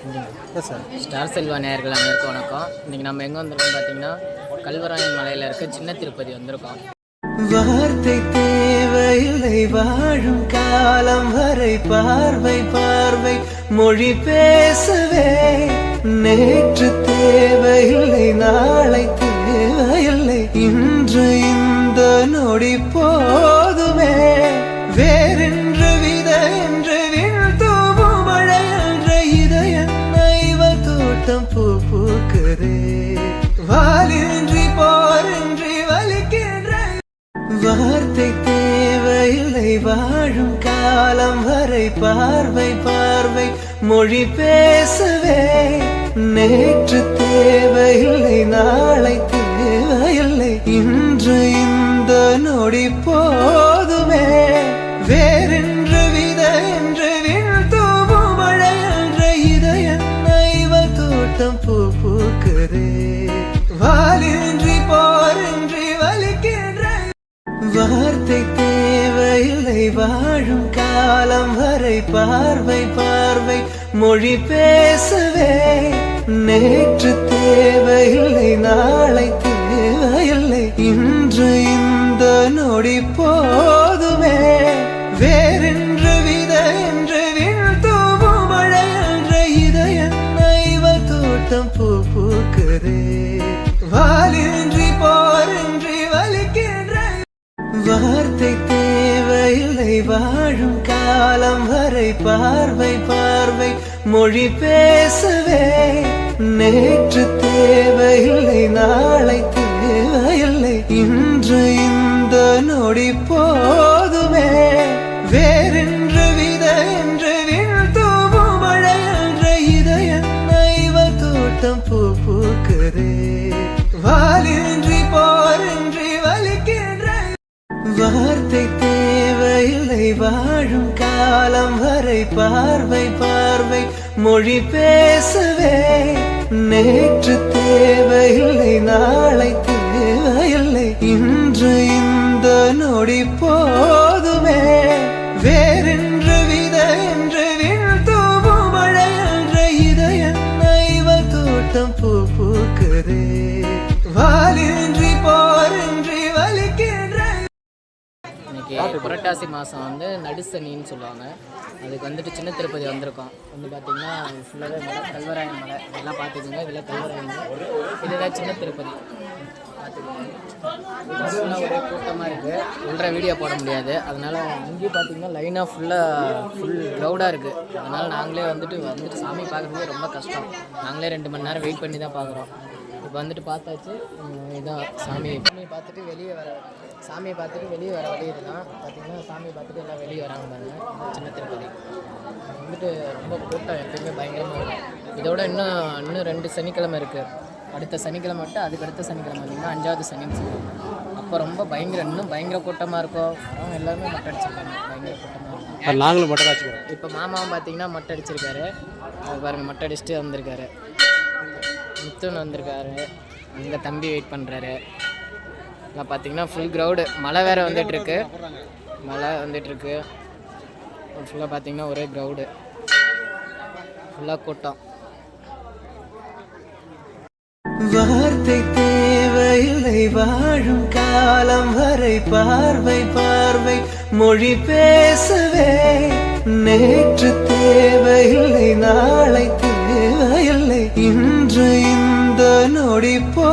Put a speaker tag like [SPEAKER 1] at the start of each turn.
[SPEAKER 1] Star Selva நேயர்கள் அனைவருக்கும் வணக்கம். இன்றைக்கி நம்ம எங்கே வந்திருக்கோம் பார்த்தீங்கன்னா கல்வராயன் மலையில் இருக்க சின்ன திருப்பதி வந்திருக்கோம்.
[SPEAKER 2] வார்த்தை தேவையில்லை வாழும் காலம் வரை பார்வை பார்வை மொழி பேசவே. நேற்று தேவையில்லை நாளை தேவையில்லை இன்று இந்த நொடி போதுமே. வேறென்று வித என்று தூவும் மழை என்ற இதயம் தோட்டம் பூ பூக்குதே. வாலின்றி போரின்றி வலிக்கின்ற வார்த்தை தேவையில்லை வாழும் காலம் வரை பார்வை பார்வை மொழி பேசவே. நேற்று தேவையில்லை நாளை தேவையில்லை இன்று இந்த நொடி போதுமே. வேறென்று வித என்று தூவும் மழை என்ற இதயம் தோட்டம் பூ பூக்குதே. வாலின்றி போரின்றி வலிக்கின்ற வார்த்தை தேவையில்லை வாழும் காலம் வரை பார்வை பார்வை மொழி பேசவே. நேற்று தேவையில்லை நாளை தேவையில்லை இன்று இந்த நொடி போதுமே. வேறென்று வித என்று தூவும் மழை என்ற இதயம் தோட்டம் பூ பூக்குதே. வாலின்றி போரின்றி வலிக்கின்ற வார்த்தை தேவையில்லை வாழும் காலம் வரை பார்வை பார்வை மொழி பேசவே. நேற்று தேவையில்லை நாளை தேவையில்லை இன்று இந்த நொடி போதுமே. வேறென்று வித என்று தூவும் மழை என்ற இதயம் தோட்டம் பூ பூக்குதே. வாலின்றி போரின்றி வலிக்கின்ற வார்த்தை தேவையில்லை வாழும் காலம் வரை பார்வை பார்வை மொழி பேசவே. நேற்று தேவையில்லை நாளை தேவையில்லை இன்று இந்த நொடி போதுமே. வேறென்று வித என்று தூவும் மழை என்ற இதயம் தோட்டம் பூ பூக்குதே. வாலின்றி போரின்றி வலிக்கின்ற
[SPEAKER 1] இன்னைக்கு புரட்டாசி மாதம் வந்து நடுசனின்னு சொல்லுவாங்க. அதுக்கு வந்துட்டு சின்ன திருப்பதி வந்திருக்கோம். வந்து பார்த்திங்கன்னா ஃபுல்லாகவே மலை கல்வராயன் மலை இதெல்லாம் பார்த்துக்குங்க. இதெல்லாம் கல்வராயன், இதுதான் சின்ன திருப்பதி பார்த்துக்கோங்க. ஃபுல்லாக ஒரே கூட்டமாக இருக்குது. ஒன்றரை வீடியோ போட முடியாது. அதனால் அங்கேயும் பார்த்திங்கன்னா லைனாக ஃபுல் க்ரௌடாக இருக்குது. அதனால் நாங்களே வந்துட்டு சாமி பார்க்குறதுக்கு ரொம்ப கஷ்டம். நாங்களே 2 மணி நேரம் வெயிட் பண்ணி தான் பார்க்குறோம். இப்போ வந்துட்டு பார்த்தாச்சு. இதான் சாமியை பார்த்துட்டு சாமியை பார்த்துட்டு வெளியே வர வழி இதுதான். பார்த்திங்கன்னா சாமியை பார்த்துட்டு எல்லாம் வெளியே வராங்க பாருங்க. சின்ன திருப்பதி வந்துட்டு ரொம்ப கூட்டம் எப்பயுமே பயங்கரமாக இருக்கும். இதோட இன்னும் 2 சனிக்கிழமை இருக்குது. அடுத்த சனிக்கிழமை மட்டும் அதுக்கு அடுத்த சனிக்கிழமை பார்த்திங்கன்னா 5வது சனின்னு சொல்லுவாங்க. அப்போ ரொம்ப இன்னும் பயங்கர கூட்டமாக இருக்கும். அவங்க எல்லாருமே மொட்டை அடிச்சிருக்காங்க. பயங்கர கூட்டமாக இருக்கும்.
[SPEAKER 3] நாங்களும் மொட்டை அடிச்சிருக்கோம்.
[SPEAKER 1] இப்போ மாமாவும் பார்த்திங்கன்னா மொட்டை அடிச்சிருக்காரு. பாருங்கள், மொட்டை அடிச்சுட்டு வந்திருக்காரு. முத்துன்னு வந்திருக்காரு. அங்கே தம்பி வெயிட் பண்ணுறாரு. எல்லாம் பார்த்திங்கன்னா ஃபுல் க்ரௌடு. மழை வேறு வந்துட்டுருக்கு. ஃபுல்லாக பார்த்திங்கன்னா ஒரே க்ரௌடு, ஃபுல்லாக கூட்டம்.
[SPEAKER 2] வார்த்தை தேவையில்லை வாழும் காலம் வரை பார்வை பார்வை மொழி பேசவே. நேற்று தேவையில்லை நாளை தேவையில்லை இன்று இந்த நொடி போ